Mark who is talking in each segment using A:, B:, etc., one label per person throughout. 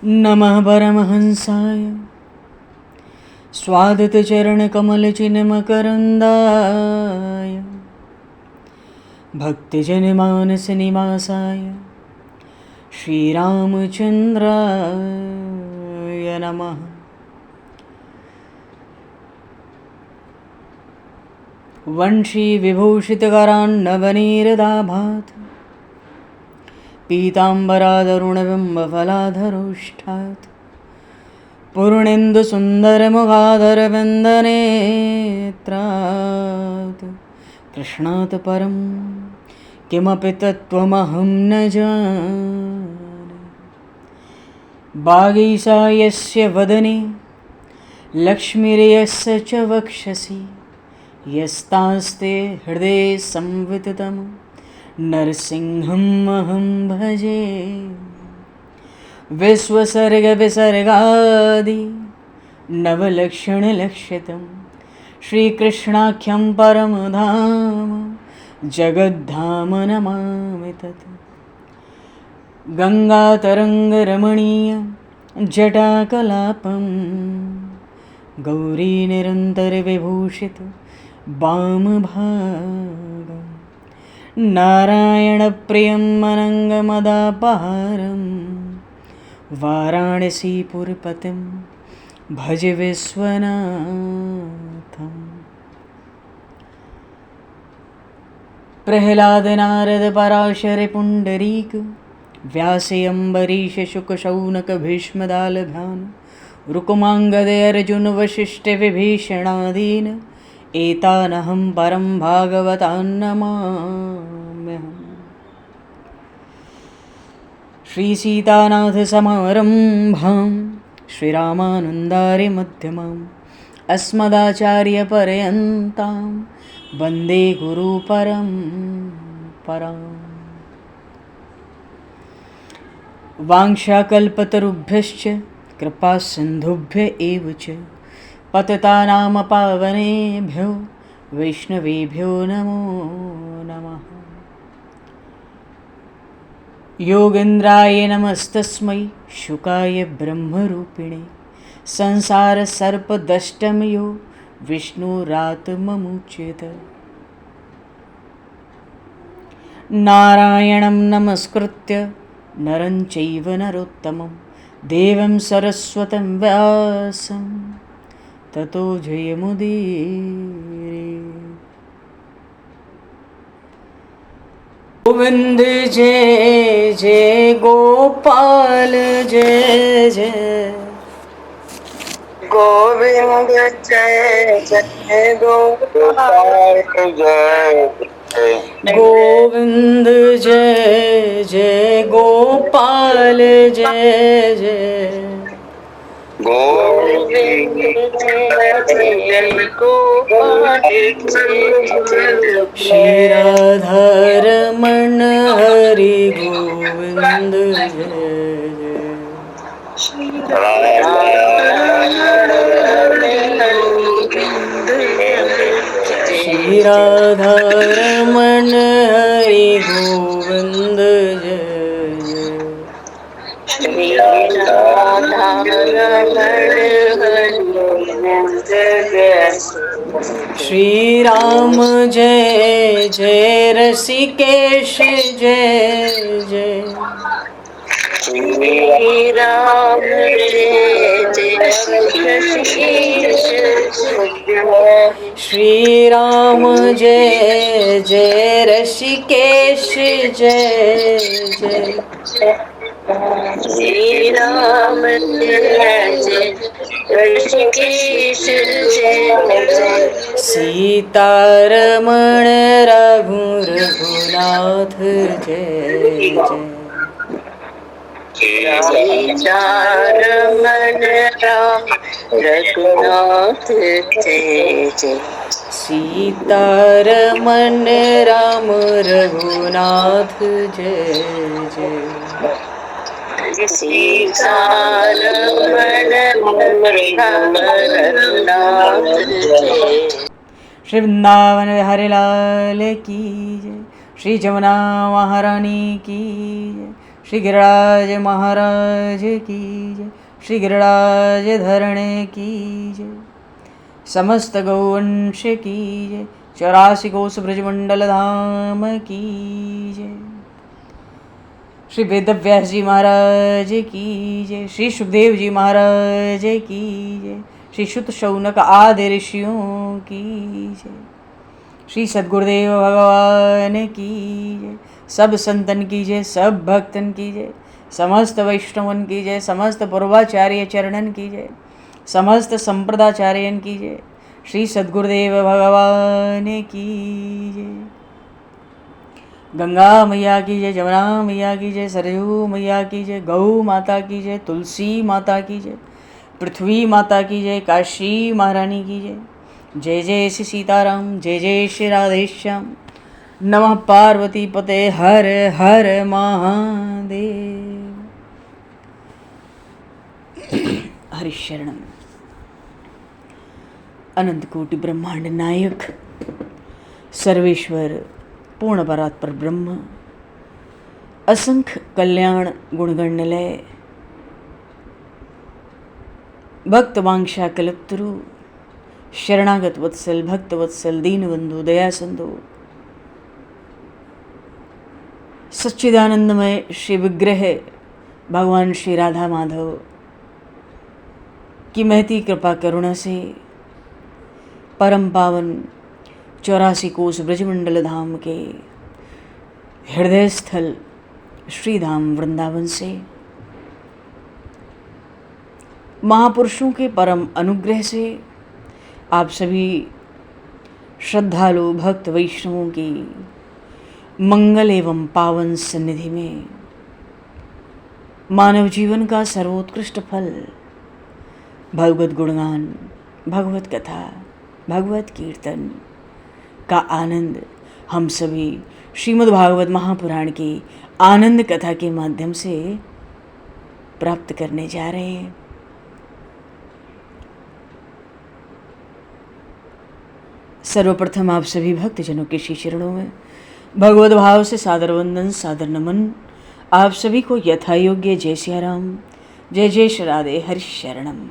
A: नमः परमहंसाय स्वादतचरणकमलचिन्मकरन्दाय भक्तिजनमानसनिवासाय श्रीरामचन्द्राय नमः। वंशीविभूषितकरान्नवनीरदाभात् पीताम्बरादरुणबिम्बफलाधरोष्ठात् पूर्णेन्दुसुन्दरमुखादरविन्दनेत्रात् कृष्णात् परं किमपि तत्त्वमहं न जाने। वागीशायस्य वदने लक्ष्मीर्यस्य च वक्षसि यस्तास्ते हृदये संविततं नरसिंहम् अहं भजे। विश्वसर्गविसर्गादि नवलक्षणलक्षितं श्रीकृष्णाख्यं परमधाम जगद्धाम नमामि तत्। गङ्गातरङ्गरमणीयं जटाकलापं गौरीनिरन्तरविभूषितं वामभागं नारायणप्रियं अनङ्गमदापहारं वाराणसीपुरपतिं भज विश्वनाथम्। प्रह्लादनारदपराशरपुण्डरीक व्यासयम्बरीशशुकशौनकभीष्मदालभान् रुकुमाङ्गदर्जुनवसिष्ठविभीषणादीन् एतानहं परं भागवतान् नमाम्यहम्। श्रीसीतानाथसमारम्भां श्रीरामानन्दार्यमध्यमाम् अस्मदाचार्यपर्यन्तां वन्दे गुरुपरम्पराम्। वाञ्छाकल्पतरुभ्यश्च कृपासिन्धुभ्य एव च पतितानां पावनेभ्यो वैष्णवेभ्यो नमो नमः। योगेन्द्राय नमस्तस्मै शुकाय ब्रह्मरूपिणे संसारसर्पदष्टमयो विष्णुरात्ममुच्यत। नारायणं नमस्कृत्य नरं चैव नरोत्तमं देवं सरस्वतं व्यासं ततो जयमुदीरये। गोविंद जय जय गोपाल जय जय
B: गोविंद जय जय गोपाल जय
A: गोविंद जय जय गोपाल जय जय
B: गोविंद जय जय गोपाल जय
A: श्री राधारमण हरि गोविंद जय श्री राधारमण हरि गोविंद जय। श्री राम जय जय ऋषिकेश जय जय
B: श्री राम जय जय ऋषिकेश जय।
A: श्री राम जय जय ऋषिकेश जय जय
B: श्री राम जय जय ऋषिकेश जय।
A: सीतारमण रघुनाथ जय जय
B: सीतारमण राम रघुनाथ जय जय।
A: सीतारमण राम रघुनाथ जय जय
B: सीतारमण राम रघुनाथ जय।
A: श्री वृंदावन बिहारी लाल की जय। श्री जमुना महारानी की जय। श्री गिरिराज महाराज की जय, श्री गिरिराज धरणे की जय, समस्त गौवंश की जय, 84 कोस ब्रजमंडल धाम की जय, श्री वेदव्यास जी महाराज की जय, श्री सुखदेव जी महाराज की जय, श्री शुत शौनक आदि ऋषियों की जय, श्री सद्गुरुदेव भगवान की जय, सब संतन की जय, सब भक्तन की जय, समस्त वैष्णवन की जय, समस्त पूर्वाचार्य चरणन की जय, समस्त संप्रदाचार्यन की जय, श्री सद्गुरुदेव भगवान की जय। गंगा मैया की जय, जमुना मैया की जय, सरयू मैया की जय, गौ माता की जय, तुलसी माता की जय, पृथ्वी माता की जय, काशी महारानी की जय। जय जय श्री सीताराम, जय जय श्री राधेश्याम। नमः पार्वती पते हर हर महादेव। हरिशरणम। अनंत कोटि ब्रह्मांड नायक सर्वेश्वर पूर्ण परात्पर ब्रह्म, असंख्य कल्याण गुणगण निलय, भक्त वांछा कल्पतरु, शरणागत वत्सल, भक्त वत्सल, दीनबंधु, दया सिंधु, सच्चिदानंदमय श्री विग्रह भगवान श्री राधा माधव की महती कृपा करुणा से परम पावन 84 कोस ब्रजमंडल धाम के हृदय स्थल श्री धाम वृंदावन से महापुरुषों के परम अनुग्रह से आप सभी श्रद्धालु भक्त वैष्णवों की मंगल एवं पावन सन्निधि में मानव जीवन का सर्वोत्कृष्ट फल भगवत गुणगान, भगवत कथा, भगवत कीर्तन का आनंद हम सभी श्रीमद् भागवत महापुराण की आनंद कथा के माध्यम से प्राप्त करने जा रहे हैं। सर्वप्रथम आप सभी भक्तजनों के श्री चरणों में भगवत भाव से सादर वंदन, सादर नमन। आप सभी को यथा योग्य जय सिया राम, जय जय श्री राधे, हरि शरणम।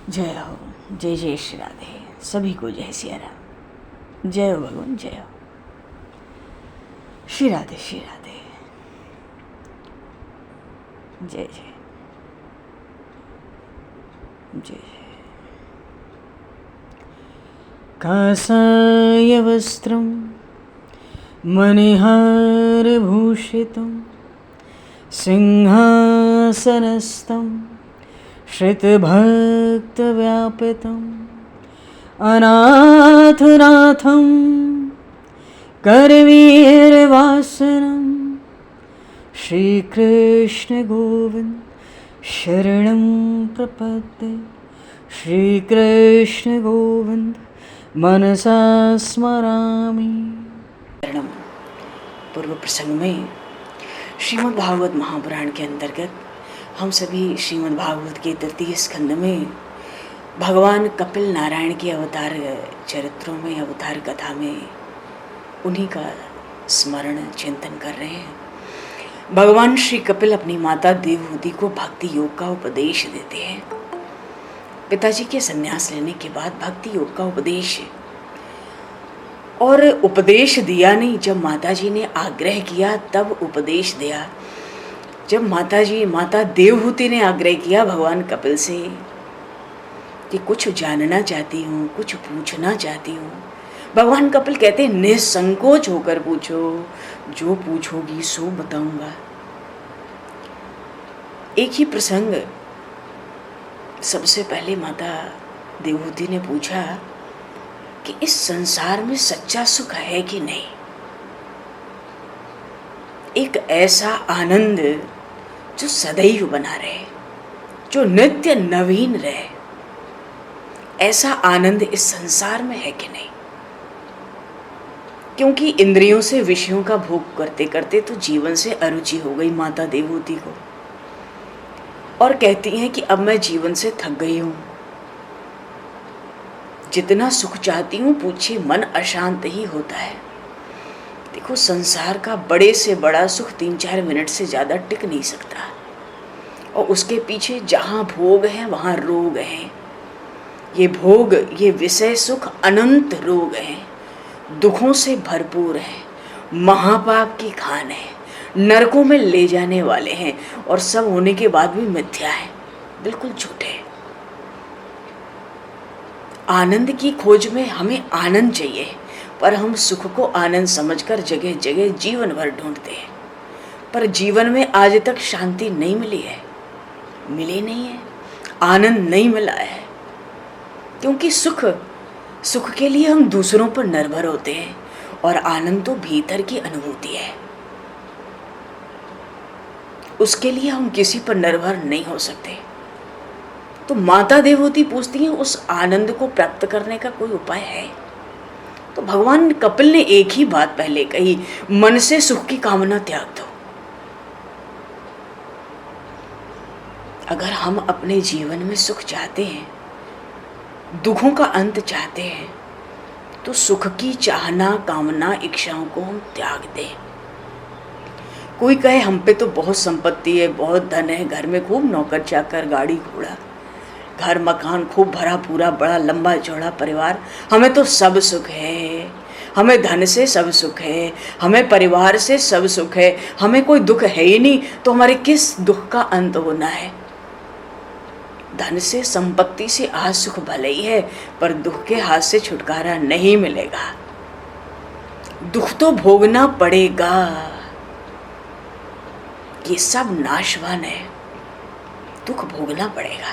A: जय हो, जय जय श्री राधे, सभी को जय सिया राम, जय हो भगवान, जय हो श्री राधे, श्री राधे, जय जय जय जय। कासाय वस्त्रं मणिहारभूषितं सिंहासनस्थं श्रितभक्तव्यापितम् अनाथनाथं करवीरवासनं श्रीकृष्ण गोविंद शरणं प्रपद्ये। श्रीकृष्ण गोविंद मनसा स्मरामि। पूर्व प्रसंग में श्रीमद् भागवत महापुराण के अंतर्गत हम सभी श्रीमद् भागवत के तृतीय स्कंद में भगवान कपिल नारायण के अवतार चरित्रों में, अवतार कथा में उन्हीं का स्मरण चिंतन कर रहे हैं। भगवान श्री कपिल अपनी माता देवहूति को भक्ति योग का उपदेश देते हैं। पिताजी के संन्यास लेने के बाद भक्ति योग का उपदेश, और उपदेश दिया नहीं, जब माताजी ने आग्रह किया तब उपदेश दिया। जब माता देवहूति ने आग्रह किया भगवान कपिल से कि कुछ जानना चाहती हूँ, कुछ पूछना चाहती हूँ, भगवान कपिल कहते हैं निसंकोच होकर पूछो, जो पूछोगी सो बताऊंगा। एक ही प्रसंग, सबसे पहले माता देवहूति ने पूछा कि इस संसार में सच्चा सुख है कि नहीं, एक ऐसा आनंद जो सदैव बना रहे, जो नित्य नवीन रहे, ऐसा आनंद इस संसार में है कि नहीं। क्योंकि इंद्रियों से विषयों का भोग करते करते तो जीवन से अरुचि हो गई माता देवहूति को, और कहती हैं कि अब मैं जीवन से थक गई हूं, जितना सुख चाहती हूं पूछिए मन अशांत ही होता है। देखो, संसार का बड़े से बड़ा सुख 3-4 मिनट से ज़्यादा टिक नहीं सकता, और उसके पीछे जहाँ भोग है वहाँ रोग हैं। ये भोग, ये विषय सुख अनंत रोग हैं, दुखों से भरपूर है, महापाप की खान है, नरकों में ले जाने वाले हैं, और सब होने के बाद भी मिथ्या है, बिल्कुल झूठे। आनंद की खोज में हमें आनंद चाहिए, पर हम सुख को आनंद समझकर जगह जगह जीवन भर ढूंढते हैं, पर जीवन में आज तक शांति नहीं मिली है, मिली नहीं है, आनंद नहीं मिला है। क्योंकि सुख के लिए हम दूसरों पर निर्भर होते हैं, और आनंद तो भीतर की अनुभूति है, उसके लिए हम किसी पर निर्भर नहीं हो सकते। तो माता देवहूति पूछती हैं, उस आनंद को प्राप्त करने का कोई उपाय है? तो भगवान कपिल ने एक ही बात पहले कही, मन से सुख की कामना त्याग दो। अगर हम अपने जीवन में सुख चाहते हैं, दुखों का अंत चाहते हैं, तो सुख की चाहना, कामना, इच्छाओं को हम त्याग दें। कोई कहे हम पे तो बहुत संपत्ति है, बहुत धन है, घर में खूब नौकर चाकर, गाड़ी घोड़ा, घर मकान खूब भरा पूरा, बड़ा लंबा चौड़ा परिवार, हमें तो सब सुख है, हमें धन से सब सुख है, हमें परिवार से सब सुख है, हमें कोई दुख है ही नहीं, तो हमारे किस दुख का अंत होना है? धन से, संपत्ति से आज सुख भले ही है, पर दुख के हाथ से छुटकारा नहीं मिलेगा, दुख तो भोगना पड़ेगा। ये सब नाशवान है, दुख भोगना पड़ेगा।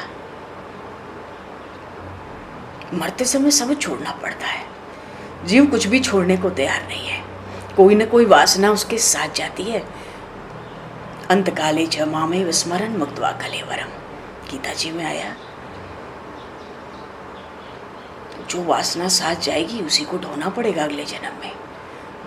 A: मरते समय सब छोड़ना पड़ता है, जीव कुछ भी छोड़ने को तैयार नहीं है, कोई न कोई वासना उसके साथ जाती है। अंतकाले च मामे विस्मरण मुक्त्वा कलेवरम, गीता जी में आया। जो वासना साथ जाएगी उसी को ढोना पड़ेगा अगले जन्म में।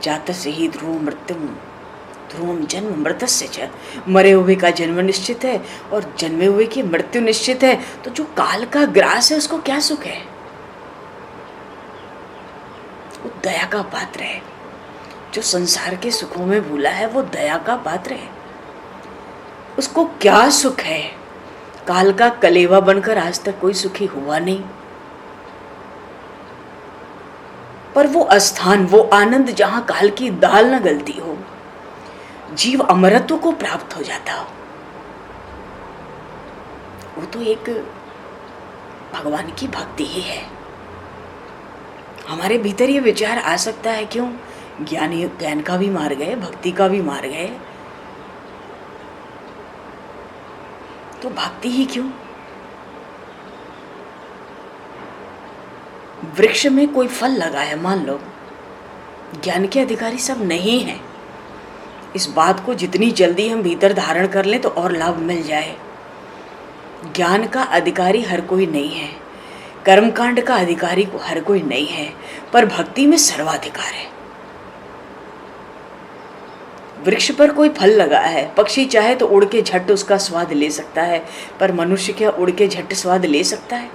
A: जातस्य ही ध्रुवम जन्म मृतस्य च, मरे हुए का जन्म निश्चित है और जन्मे हुए की मृत्यु निश्चित है। तो जो काल का ग्रास है उसको क्या सुख है? वो दया का पात्र है। जो संसार के सुखों में भूला है वो दया का पात्र है। उसको क्या सुख है? काल का कलेवा बनकर आज तक कोई सुखी हुआ नहीं। पर वो अस्थान, वो आनंद जहां काल की दाल न गलती हो, जीव अमरत्व को प्राप्त हो जाता हो, वो तो एक भगवान की भक्ति ही है। हमारे भीतर ये विचार आ सकता है, क्यों? ज्ञान का भी मार्ग है, भक्ति का भी मार्ग है, तो भक्ति ही क्यों? वृक्ष में कोई फल लगा है, मान लो, ज्ञान के अधिकारी सब नहीं है। इस बात को जितनी जल्दी हम भीतर धारण कर लें तो और लाभ मिल जाए। ज्ञान का अधिकारी हर कोई नहीं है, कर्मकांड का अधिकारी हर कोई नहीं है, पर भक्ति में सर्वाधिकार है। वृक्ष पर कोई फल लगा है, पक्षी चाहे तो उड़ के झट उसका स्वाद ले सकता है, पर मनुष्य क्या उड़ के झट स्वाद ले सकता है?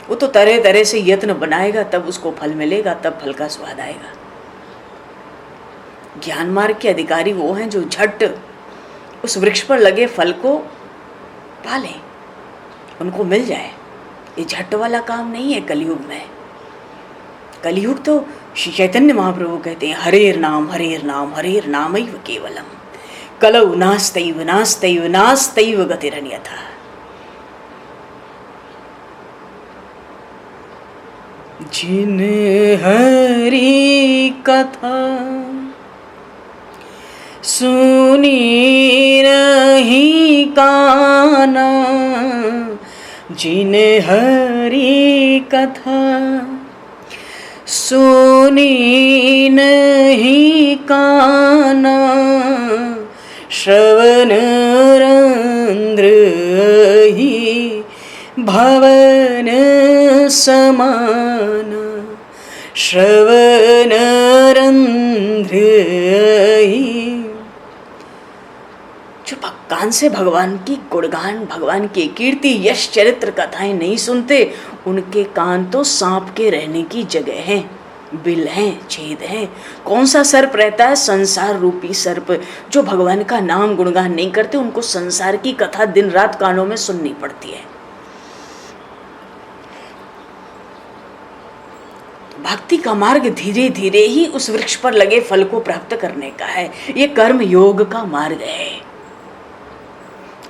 A: वो तो तरह तरह से यत्न बनाएगा, तब उसको फल मिलेगा, तब फल का स्वाद आएगा। ज्ञान मार्ग के अधिकारी वो हैं जो झट उस वृक्ष पर लगे फल को पालें, उनको मिल जाए। ये झट वाला काम नहीं है कलयुग में। कलयुग तो श्री चैतन्य महाप्रभु कहते हैं, हरेर नाम हरेर नाम हरेर नामैव केवलम, कलौ नास्तैव नास्तैव नास्तैव गतिरन्यथा। जिन हरि कथा सुनी नहीं काना, जिन हरि कथा सुनी नहीं काना, श्रवण रंध्र ही भवन समान, श्रवण रंध्र ही। जो कान से भगवान की गुणगान, भगवान की कीर्ति, यश, चरित्र कथाएं नहीं सुनते, उनके कान तो सांप के रहने की जगह हैं। बिल हैं, छेद हैं। कौन सा सर्प रहता है? संसार रूपी सर्प। जो भगवान का नाम गुणगान नहीं करते उनको संसार की कथा दिन रात कानों में सुननी पड़ती है। भक्ति का मार्ग धीरे धीरे ही उस वृक्ष पर लगे फल को प्राप्त करने का है। ये कर्म योग का मार्ग है।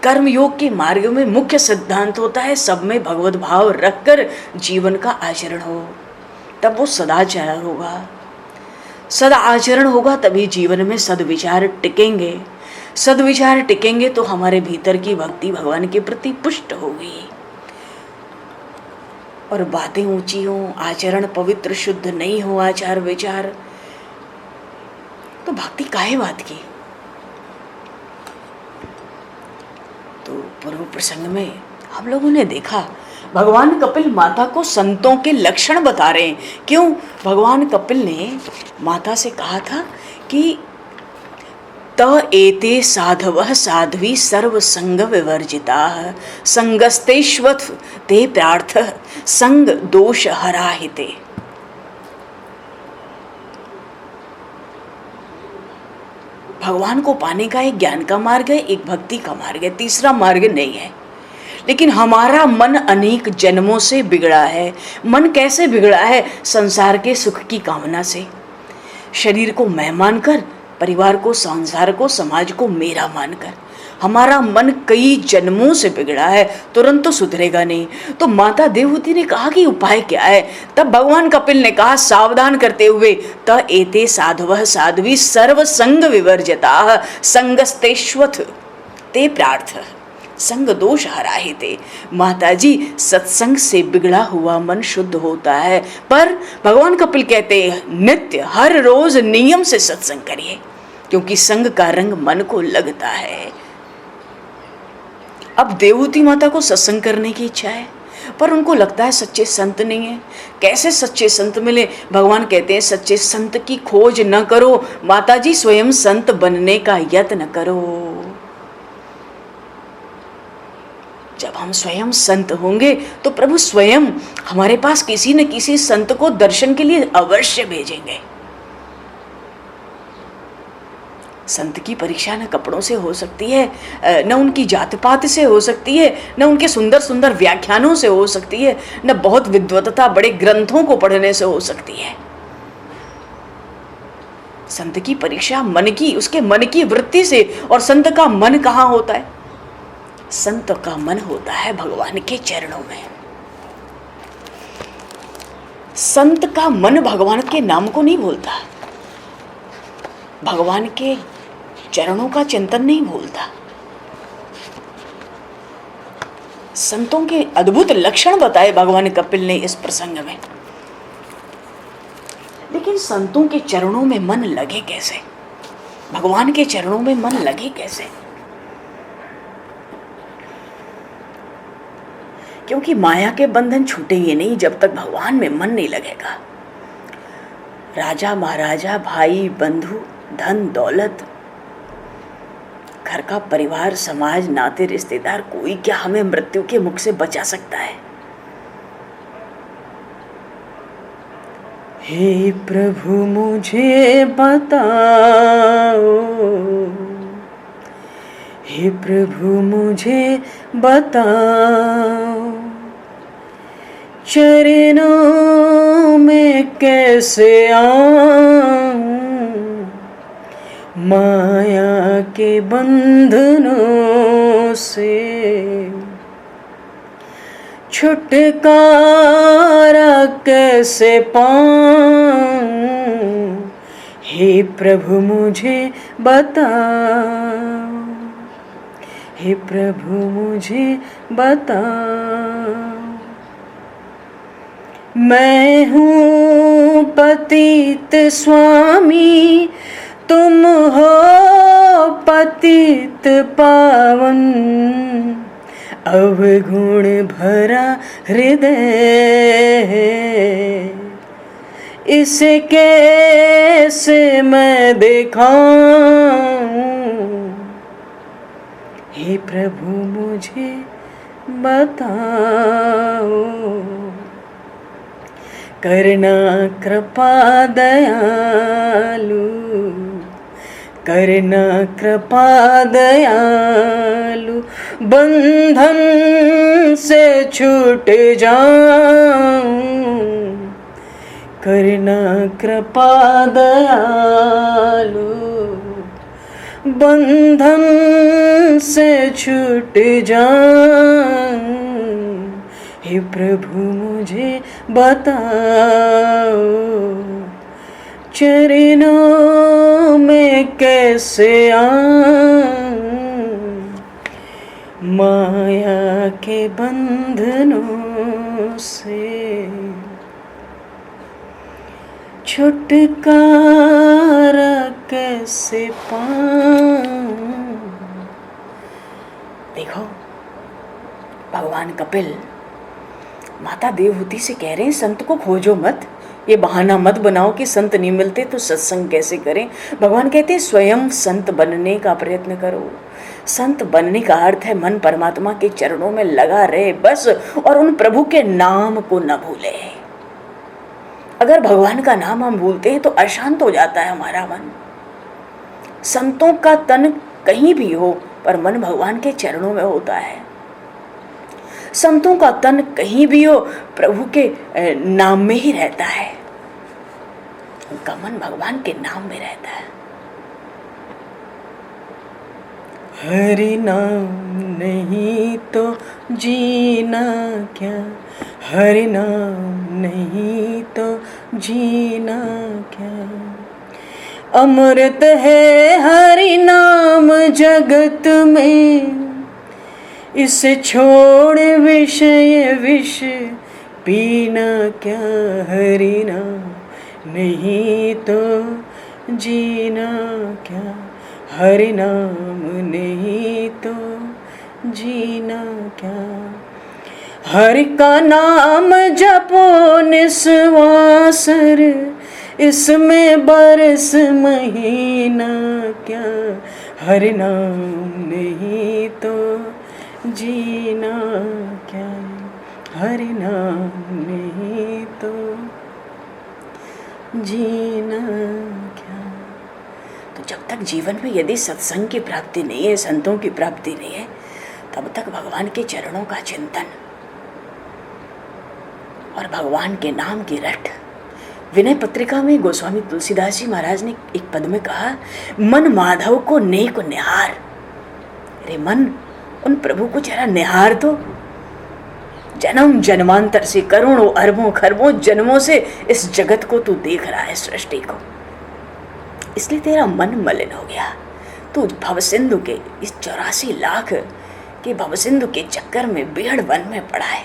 A: कर्म योग के मार्ग में मुख्य सिद्धांत होता है सब में भगवत भाव रखकर जीवन का आचरण हो, तब वो सदाचार होगा। सदा आचरण होगा तभी जीवन में सद्विचार टिकेंगे। सद्विचार टिकेंगे तो हमारे भीतर की भक्ति भगवान के प्रति पुष्ट होगी। और बातें ऊंची हो, आचरण पवित्र शुद्ध नहीं हो, आचार विचार, तो भक्ति काहे बात की। तो पूर्व प्रसंग में हम लोगों ने देखा भगवान कपिल माता को संतों के लक्षण बता रहे हैं। क्यों? भगवान कपिल ने माता से कहा था कि त एते साधवः साध्वी सर्व संग विवर्जिता संगस्तेष्वथ ते प्रार्थ संग दोष हराहिते। भगवान को पाने का एक ज्ञान का मार्ग है, एक भक्ति का मार्ग है, तीसरा मार्ग नहीं है। लेकिन हमारा मन अनेक जन्मों से बिगड़ा है। मन कैसे बिगड़ा है? संसार के सुख की कामना से। शरीर को मैं मानकर, परिवार को, संसार को, समाज को मेरा मानकर हमारा मन कई जन्मों से बिगड़ा है, तुरंत तो सुधरेगा नहीं। तो माता देवहूति ने कहा कि उपाय क्या है? तब भगवान कपिल ने कहा सावधान करते हुए, त एते साधवः साध्वी सर्व संग विवर्जिता संगस्तेष्वथ ते प्रार्थ संग दोष हराहिते। माता जी, सत्संग से बिगड़ा हुआ मन शुद्ध होता है, पर भगवान कपिल कहते हैं नित्य हर रोज नियम से सत्संग करिए, क्योंकि संग का रंग मन को लगता है। अब देवहूति माता को सत्संग करने की इच्छा है, पर उनको लगता है सच्चे संत नहीं है। कैसे सच्चे संत मिले? भगवान कहते हैं सच्चे संत की खोज न करो माता जी, स्वयं संत बनने का यत्न करो। जब हम स्वयं संत होंगे तो प्रभु स्वयं हमारे पास किसी न किसी संत को दर्शन के लिए अवश्य भेजेंगे। संत की परीक्षा न कपड़ों से हो सकती है, न उनकी जात पात से हो सकती है, न उनके सुंदर सुंदर व्याख्यानों से हो सकती है, न बहुत विद्वत्ता बड़े ग्रंथों को पढ़ने से हो सकती है। संत की परीक्षा मन की, उसके मन की वृत्ति से। और संत का मन कहाँ होता है? संत का मन होता है भगवान के चरणों में। संत का मन भगवान के नाम को नहीं भूलता, भगवान के चरणों का चिंतन नहीं भूलता। संतों के अद्भुत लक्षण बताए भगवान कपिल ने इस प्रसंग में। लेकिन संतों के चरणों में मन लगे कैसे? भगवान के चरणों में मन लगे कैसे? क्योंकि माया के बंधन छूटेंगे नहीं जब तक भगवान में मन नहीं लगेगा। राजा महाराजा, भाई बंधु, धन दौलत, घर का परिवार, समाज, नाते रिश्तेदार, कोई क्या हमें मृत्यु के मुख से बचा सकता है? हे प्रभु मुझे बताओ, हे प्रभु मुझे बताओ, चरणों में कैसे आऊं, माया के बंधनों से छुटकारा कैसे पाऊं, हे प्रभु मुझे बताओ, हे प्रभु मुझे बताओ। मैं हूँ पतित स्वामी, तुम हो पतित पावन, अवगुण भरा हृदय, इसे कैसे मैं दिखाऊं, हे प्रभु मुझे बताओ। करना कृपा दयालु, करना कृपा दयालु, बंधन से छूट जाऊं। करना कृपा दयालु, बंधन से छूट जाऊं। हे प्रभु मुझे बताओ, चरणों में कैसे आऊं। माया के बंधनों से छुटकारा कैसे पाऊं। देखो, भगवान कपिल माता देवहूति से कह रहे हैं संत को खोजो मत, ये बहाना मत बनाओ कि संत नहीं मिलते तो सत्संग कैसे करें। भगवान कहते हैं स्वयं संत बनने का प्रयत्न करो। संत बनने का अर्थ है मन परमात्मा के चरणों में लगा रहे बस, और उन प्रभु के नाम को न भूले। अगर भगवान का नाम हम भूलते हैं तो अशांत हो जाता है हमारा मन। संतों का तन कहीं भी हो पर मन भगवान के चरणों में होता है। संतों का तन कहीं भी हो प्रभु के नाम में ही रहता है, उनका मन भगवान के नाम में रहता है। हरि नाम नहीं तो जीना क्या, हरि नाम नहीं तो जीना क्या। अमृत है हरि नाम जगत में, इसे छोड़ विषय विष पीना क्या। हरि नाम नहीं तो जीना क्या, हरि नाम नहीं तो जीना क्या। हरि का नाम जपो निस्वासर, इसमें बरस महीना क्या। हरि नाम नहीं तो जीना क्या, हरि नाम नहीं तो जीना क्या। तो जब तक जीवन में यदि सत्संग की प्राप्ति नहीं है, संतों की प्राप्ति नहीं है, तब तक भगवान के चरणों का चिंतन और भगवान के नाम की रट। विनय पत्रिका में गोस्वामी तुलसीदास जी महाराज ने एक पद में कहा, मन माधव को नेक निहार। रे मन, उन प्रभु को जरा निहार तो। जन्म जन्मांतर से, करोड़ों अरबों खरबों जन्मों से इस जगत को तू देख रहा है, सृष्टि को, इसलिए तेरा मन मलिन हो गया। तू भवसिंधु के इस 84 लाख के भवसिंधु के चक्कर में बेहड़ वन में पड़ा है।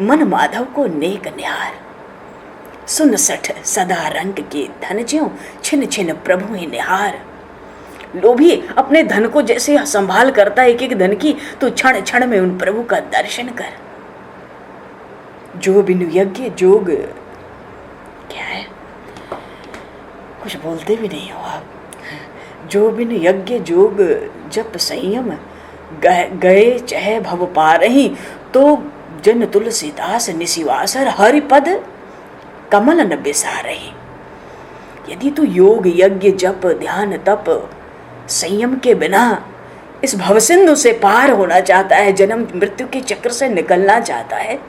A: मन माधव को नेक निहार, सुन सठ सदा रंग के धन ज्यों छिन छिन प्रभु ही निहार। लोभी अपने धन को जैसे संभाल करता है एक एक धन की, तो क्षण क्षण में उन प्रभु का दर्शन कर। जो बिनु यज्ञ जोग, क्या है, कुछ बोलते भी नहीं हो आप। जो बिनु यज्ञ जोग जप संयम, गए चहे भव पारही, तो जन तुलसीदास निशिवासर हरिपद कमल न बिसारही। यदि तू योग यज्ञ जप ध्यान तप संयम के बिना इस भवसिंधु से पार होना चाहता है, जन्म मृत्यु के चक्र से निकलना चाहता है,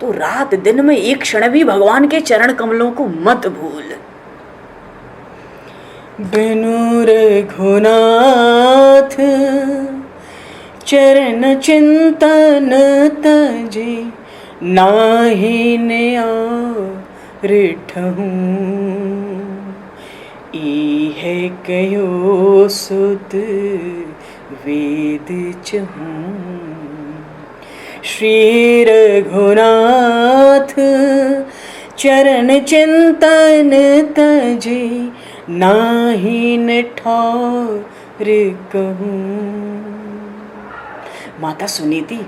A: तो रात दिन में एक क्षण भी भगवान के चरण कमलों को मत भूल। बिनु रघुनाथ चरण चिंतन तजे, नाहि नियारिठहूँ। इह कयो सुत वेद चहूँ। श्री रघुनाथ चरण चिंतन तजे, नाहि निठार कहूँ। माता सुनीति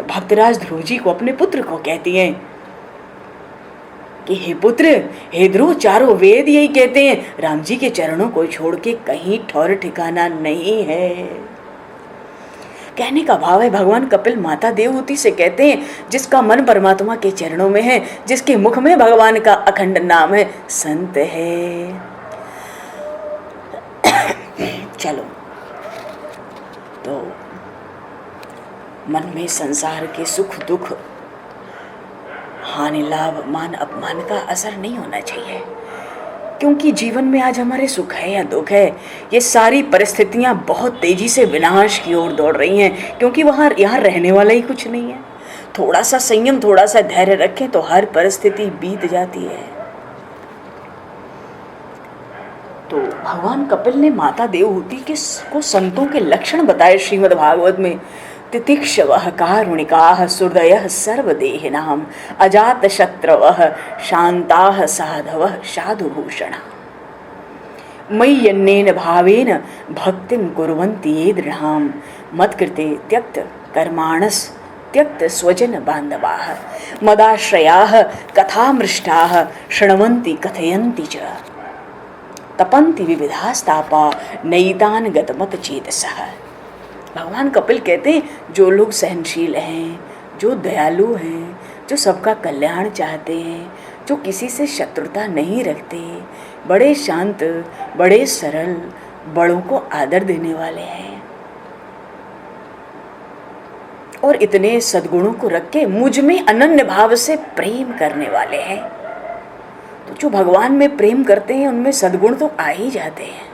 A: भक्तराज ध्रुव जी को, अपने पुत्र को कहती हैं कि हे पुत्र, हे ध्रुव, चारों वेद यही कहते हैं, राम जी के चरणों को छोड़ के कहीं ठौर ठिकाना नहीं है। कहने का भाव है भगवान कपिल माता देवहूति से कहते हैं जिसका मन परमात्मा के चरणों में है, जिसके मुख में भगवान का अखंड नाम है, संत है। चलो, तो मन में संसार के सुख दुख, हानि लाभ मान अपमान का असर नहीं होना चाहिए, क्योंकि जीवन में आज हमारे सुख है या दुख है, ये सारी परिस्थितियां बहुत तेजी से विनाश की ओर दौड़ रही हैं, क्योंकि यहाँ रहने वाला ही कुछ नहीं है। थोड़ा सा संयम, थोड़ा सा धैर्य रखें तो हर परिस्थिति बीत जाती है। तो भगवान कपिल ने माता देवहूति को संतों के लक्षण बताए श्रीमद् भागवत में। तितिक्षवः कारुणिकाः सुहृदयः सर्वदेहिनां अजातशत्रवः शान्ताः साधवः साधुभूषणाः मय्यन्नेन भावेन भक्तिं कुर्वन्ति ये दृढां मत्कृते त्यक्त कर्माणस् त्यक्त स्वजन बान्धवाः मदाश्रयाः कथामृष्टाः शृण्वन्ति कथयन्ति च तपन्ति विविधास्तापा नयितान गतमत चेतसः। भगवान कपिल कहते हैं जो लोग सहनशील हैं, जो दयालु हैं, जो सबका कल्याण चाहते हैं, जो किसी से शत्रुता नहीं रखते, बड़े शांत, बड़े सरल, बड़ों को आदर देने वाले हैं और इतने सद्गुणों को रख के मुझ में अनन्य भाव से प्रेम करने वाले हैं। तो जो भगवान में प्रेम करते हैं उनमें सद्गुण तो आ ही जाते हैं।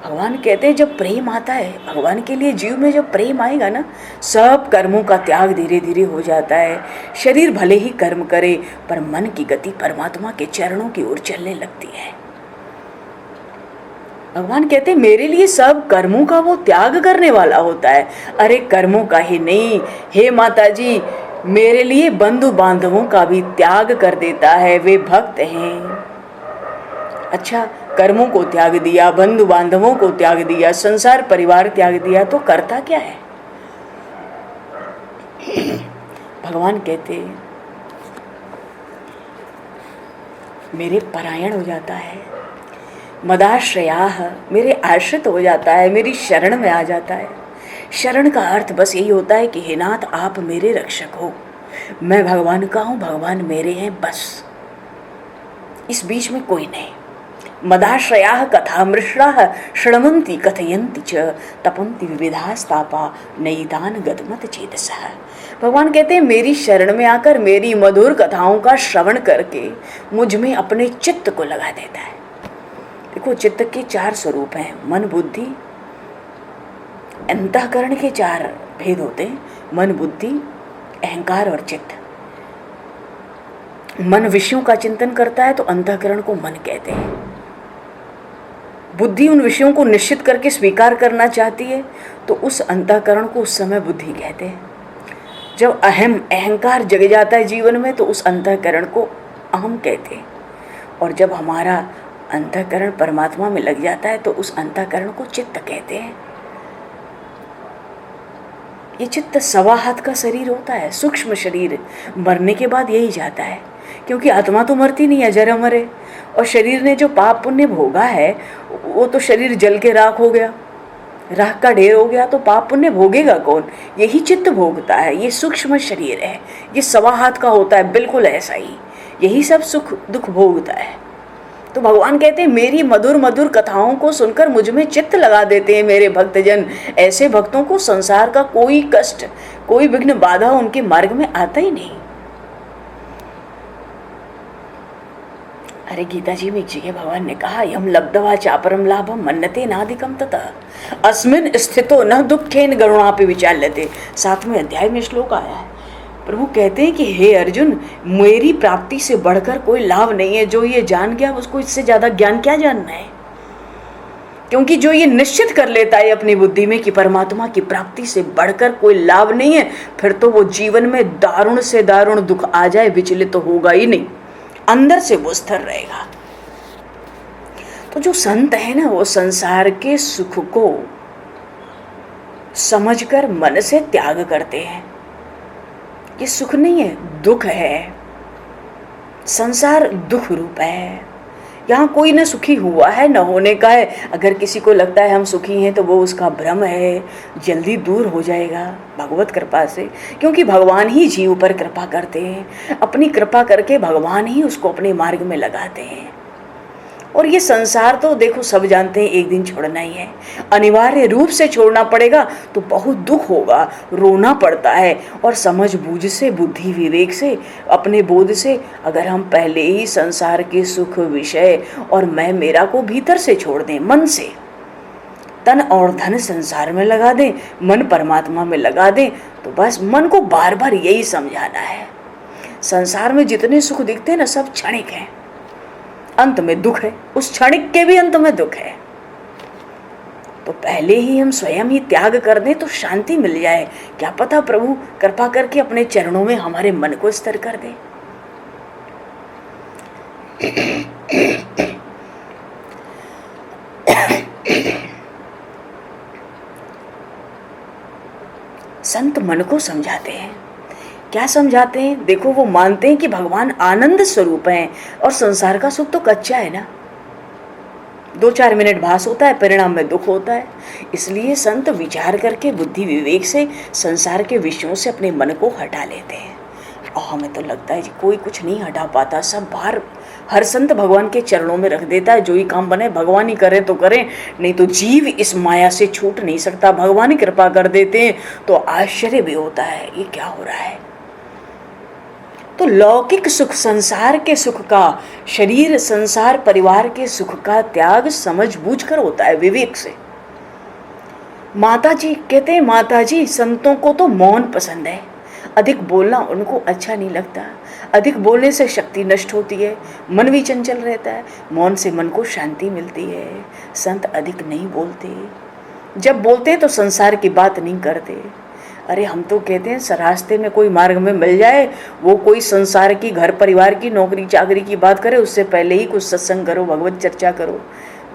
A: भगवान कहते हैं जब प्रेम आता है भगवान के लिए, जीव में जब प्रेम आएगा ना, सब कर्मों का त्याग धीरे धीरे हो जाता है। शरीर भले ही कर्म करे पर मन की गति परमात्मा के चरणों की ओर चलने लगती है। भगवान कहते हैं मेरे लिए सब कर्मों का वो त्याग करने वाला होता है। अरे कर्मों का ही नहीं, हे माता जी, मेरे लिए बंधु बांधवों का भी त्याग कर देता है, वे भक्त हैं। अच्छा, कर्मों को त्याग दिया, बंधु बांधवों को त्याग दिया, संसार परिवार त्याग दिया, तो करता क्या है? भगवान कहते मेरे परायण हो जाता है, मदाश्रयाः, मेरे आश्रित हो जाता है, मेरी शरण में आ जाता है। शरण का अर्थ बस यही होता है कि हे नाथ आप मेरे रक्षक हो, मैं भगवान का हूँ, भगवान मेरे हैं, बस इस बीच में कोई नहीं। मदाश्रयाः कथामृष्टाः शृण्वन्ति कथयन्ति च तपन्ति विविधास्तापा नयितान गतमत चेतसः। भगवान कहते हैं मेरी शरण में आकर मेरी मधुर कथाओं का श्रवण करके मुझ में अपने चित्त को लगा देता है। देखो, चित्त के 4 स्वरूप हैं, मन बुद्धि अंतःकरण के 4 भेद होते हैं, मन बुद्धि अहंकार और चित्त। मन विषयों का चिंतन करता है तो अंतःकरण को मन कहते हैं। बुद्धि उन विषयों को निश्चित करके स्वीकार करना चाहती है तो उस अंतःकरण को उस समय बुद्धि कहते हैं। जब अहंकार जग जाता है जीवन में तो उस अंतःकरण को अहम कहते हैं, और जब हमारा अंतःकरण परमात्मा में लग जाता है तो उस अंतःकरण को चित्त कहते हैं। ये चित्त 1.25 हाथ का शरीर होता है, सूक्ष्म शरीर, मरने के बाद यही जाता है, क्योंकि आत्मा तो मरती नहीं है, जर अमर है। और शरीर ने जो पाप पुण्य भोगा है वो तो शरीर जल के राख हो गया, राख का ढेर हो गया, तो पाप पुण्य भोगेगा कौन? यही चित्त भोगता है। ये सूक्ष्म शरीर है, ये 1.25 हाथ का होता है, बिल्कुल ऐसा ही, यही सब सुख दुख भोगता है। तो भगवान कहते हैं मेरी मधुर मधुर कथाओं को सुनकर मुझ में चित्त लगा देते हैं मेरे भक्तजन। ऐसे भक्तों को संसार का कोई कष्ट, कोई विघ्न बाधा उनके मार्ग में आता ही नहीं। अरे गीता जी में एक जगह भगवान ने कहा यम लब्धवा चापरम लाभम मन्यते नाधिकम ततः अस्मिन स्थितो न दुखेन गरुणापि विचाल्यते। 7वें अध्याय में श्लोक आया है। प्रभु कहते हैं कि हे अर्जुन, मेरी प्राप्ति से बढ़कर कोई लाभ नहीं है। जो ये जान गया उसको इससे ज्यादा ज्ञान क्या जानना है? क्योंकि जो ये निश्चित कर लेता है अपनी बुद्धि में कि परमात्मा की प्राप्ति से बढ़कर कोई लाभ नहीं है, फिर तो वो जीवन में दारुण से दारुण दुख आ जाए विचलित तो होगा ही नहीं, अंदर से वो स्थिर रहेगा। तो जो संत है ना, वो संसार के सुख को समझकर मन से त्याग करते हैं। ये सुख नहीं है, दुख है। संसार दुख रूप है, यहाँ कोई न सुखी हुआ है न होने का है। अगर किसी को लगता है हम सुखी हैं तो वो उसका भ्रम है, जल्दी दूर हो जाएगा भगवत कृपा से, क्योंकि भगवान ही जीव पर कृपा करते हैं। अपनी कृपा करके भगवान ही उसको अपने मार्ग में लगाते हैं। और ये संसार तो देखो सब जानते हैं एक दिन छोड़ना ही है, अनिवार्य रूप से छोड़ना पड़ेगा। तो बहुत दुख होगा, रोना पड़ता है। और समझ बूझ से, बुद्धि विवेक से, अपने बोध से अगर हम पहले ही संसार के सुख विषय और मैं मेरा को भीतर से छोड़ दें, मन से, तन और धन संसार में लगा दें, मन परमात्मा में लगा दें, तो बस मन को बार बार यही समझाना है, संसार में जितने सुख दिखते हैं ना सब क्षणिक हैं, अंत में दुख है, उस क्षणिक के भी अंत में दुख है। तो पहले ही हम स्वयं ही त्याग कर दें तो शांति मिल जाए। क्या पता प्रभु कृपा करके अपने चरणों में हमारे मन को स्थिर कर दे। संत मन को समझाते हैं। क्या समझाते हैं? देखो, वो मानते हैं कि भगवान आनंद स्वरूप हैं और संसार का सुख तो कच्चा है ना, 2-4 मिनट भास होता है, परिणाम में दुख होता है। इसलिए संत विचार करके बुद्धि विवेक से संसार के विषयों से अपने मन को हटा लेते हैं। और हमें तो लगता है कि कोई कुछ नहीं हटा पाता, सब बाहर हर संत भगवान के चरणों में रख देता है। जो ही काम बने भगवान ही करें तो करें, नहीं तो जीव इस माया से छूट नहीं सकता। भगवान ही कृपा कर देते हैं तो आश्चर्य भी होता है, ये क्या हो रहा है। तो लौकिक सुख, संसार के सुख का, शरीर संसार परिवार के सुख का त्याग समझ बूझ कर होता है, विवेक से। माता जी कहते हैं, माता जी संतों को तो मौन पसंद है, अधिक बोलना उनको अच्छा नहीं लगता। अधिक बोलने से शक्ति नष्ट होती है, मन भी चंचल रहता है। मौन से मन को शांति मिलती है। संत अधिक नहीं बोलते, जब बोलते हैं तो संसार की बात नहीं करते। अरे हम तो कहते हैं रास्ते में कोई मार्ग में मिल जाए, वो कोई संसार की, घर परिवार की, नौकरी चाकरी की बात करे, उससे पहले ही कुछ सत्संग करो, भगवत चर्चा करो,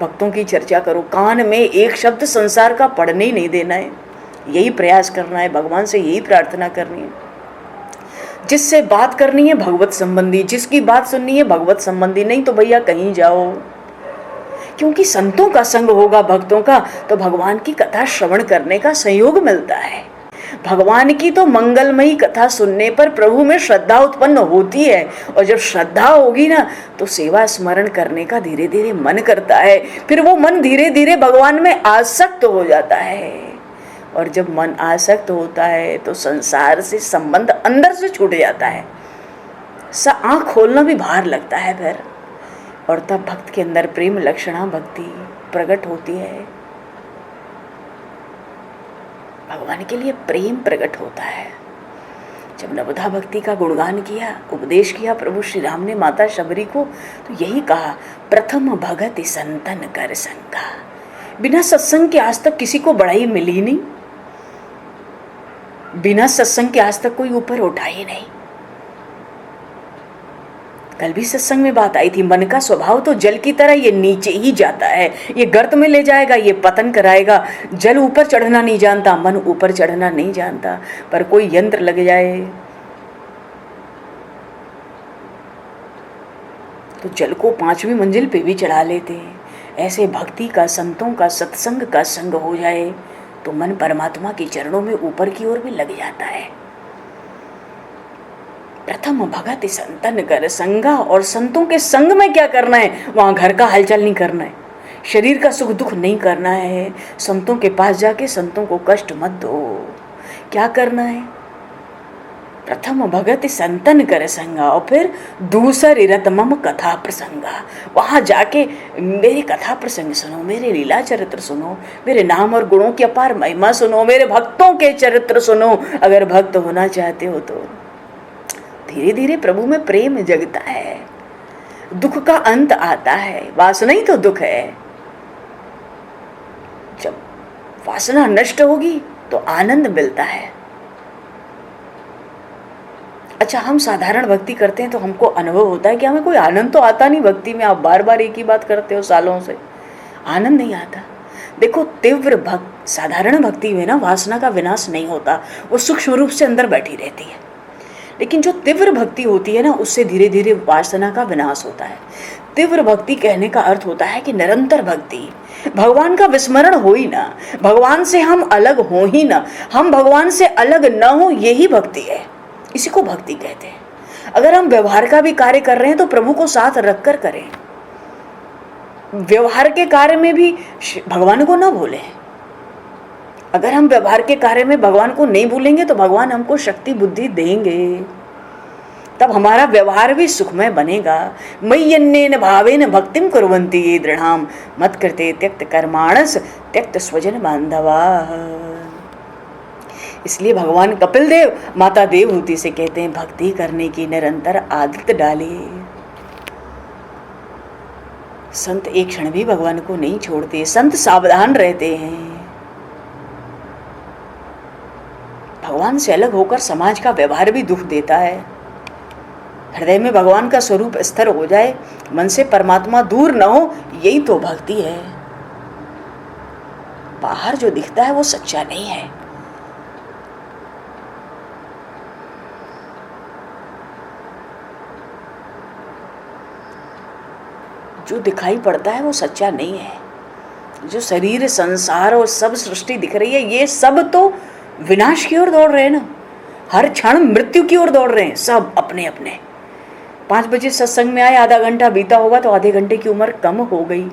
A: भक्तों की चर्चा करो। कान में एक शब्द संसार का पढ़ने ही नहीं देना है, यही प्रयास करना है, भगवान से यही प्रार्थना करनी है। जिससे बात करनी है भगवत संबंधी, जिसकी बात सुननी है भगवत संबंधी, नहीं तो भैया कहीं जाओ। क्योंकि संतों का संग होगा, भक्तों का, तो भगवान की कथा श्रवण करने का संयोग मिलता है। भगवान की तो मंगलमयी कथा सुनने पर प्रभु में श्रद्धा उत्पन्न होती है। और जब श्रद्धा होगी ना तो सेवा स्मरण करने का धीरे धीरे मन करता है। फिर वो मन धीरे धीरे भगवान में आसक्त हो जाता है। और जब मन आसक्त होता है तो संसार से संबंध अंदर से छूट जाता है, आँख खोलना भी भार लगता है फिर। और तब भक्त के अंदर प्रेम लक्षणा भक्ति प्रकट होती है। भगवान के लिए प्रेम प्रकट होता है। जब नवधा भक्ति का गुणगान किया, उपदेश किया प्रभु श्री राम ने माता शबरी को, तो यही कहा, प्रथम भगति संतन कर संगा। बिना सत्संग के आज तक किसी को बड़ाई मिली नहीं, बिना सत्संग के आज तक कोई ऊपर उठा ही नहीं। कल भी सत्संग में बात आई थी, मन का स्वभाव तो जल की तरह ये नीचे ही जाता है, ये गर्त में ले जाएगा, ये पतन कराएगा। जल ऊपर चढ़ना नहीं जानता, मन ऊपर चढ़ना नहीं जानता। पर कोई यंत्र लग जाए तो जल को 5वीं मंजिल पे भी चढ़ा लेते हैं। ऐसे भक्ति का, संतों का, सत्संग का संग हो जाए तो मन परमात्मा के चरणों में ऊपर की ओर भी लग जाता है। प्रथम भगत संतन कर संगा। और संतों के संग में क्या करना है? वहाँ घर का हलचल नहीं करना है, शरीर का सुख दुख नहीं करना है। संतों के पास जाके संतों को कष्ट मत दो। क्या करना है? प्रथम भगत संतन कर संगा। और फिर दूसरी रत मम कथा प्रसंगा। वहाँ जाके मेरी कथा प्रसंग सुनो, मेरे लीला चरित्र सुनो, मेरे नाम और गुणों की अपार महिमा सुनो, मेरे भक्तों के चरित्र सुनो। अगर भक्त होना चाहते हो तो धीरे धीरे प्रभु में प्रेम जगता है, दुख का अंत आता है। वासना ही तो दुख है। जब वासना नष्ट होगी तो आनंद मिलता है। अच्छा, हम साधारण भक्ति करते हैं तो हमको अनुभव होता है कि हमें कोई आनंद तो आता नहीं भक्ति में। आप बार बार एक ही बात करते हो सालों से, आनंद नहीं आता। देखो, तीव्र साधारण भक्ति में ना वासना का विनाश नहीं होता, वो सूक्ष्म रूप से अंदर बैठी रहती है। लेकिन जो तीव्र भक्ति होती है ना, उससे धीरे धीरे वासना का विनाश होता है। तीव्र भक्ति कहने का अर्थ होता है कि निरंतर भक्ति, भगवान का विस्मरण हो ही ना, भगवान से हम अलग हो ही ना, हम भगवान से अलग न हो, यही भक्ति है। इसी को भक्ति कहते हैं। अगर हम व्यवहार का भी कार्य कर रहे हैं तो प्रभु को साथ रखकर करें। व्यवहार के कार्य में भी भगवान को ना भूलें। अगर हम व्यवहार के कार्य में भगवान को नहीं भूलेंगे तो भगवान हमको शक्ति बुद्धि देंगे, तब हमारा व्यवहार भी सुखमय बनेगा। मय्यन्नेन भावेन भक्तिम कुर्वन्ति ये दृढ़ाम मत करते त्यक्त कर्माणस त्यक्त स्वजन बांधवा। इसलिए भगवान कपिल देव माता देवहूति से कहते हैं, भक्ति करने की निरंतर आदत डालिए। संत एक क्षण भी भगवान को नहीं छोड़ते, संत सावधान रहते हैं। भगवान से अलग होकर समाज का व्यवहार भी दुख देता है। हृदय में भगवान का स्वरूप स्थिर हो जाए, मन से परमात्मा दूर न हो, यही तो भक्ति है। बाहर जो दिखता है वो सच्चा नहीं है। जो दिखाई पड़ता है वो सच्चा नहीं है। जो शरीर संसार और सब सृष्टि दिख रही है, ये सब तो विनाश की ओर दौड़ रहे हैं ना, हर क्षण मृत्यु की ओर दौड़ रहे हैं सब अपने अपने। 5 बजे सत्संग में आए, आधा घंटा बीता होगा तो आधे घंटे की उम्र कम हो गई।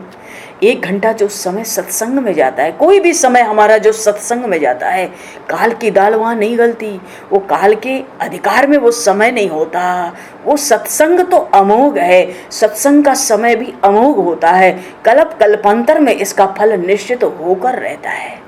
A: 1 घंटा जो समय सत्संग में जाता है, कोई भी समय हमारा जो सत्संग में जाता है, काल की दाल वहाँ नहीं गलती, वो काल के अधिकार में वो समय नहीं होता। वो सत्संग तो अमोघ है, सत्संग का समय भी अमोघ होता है। कल्प कल्पांतर में इसका फल निश्चित होकर रहता है।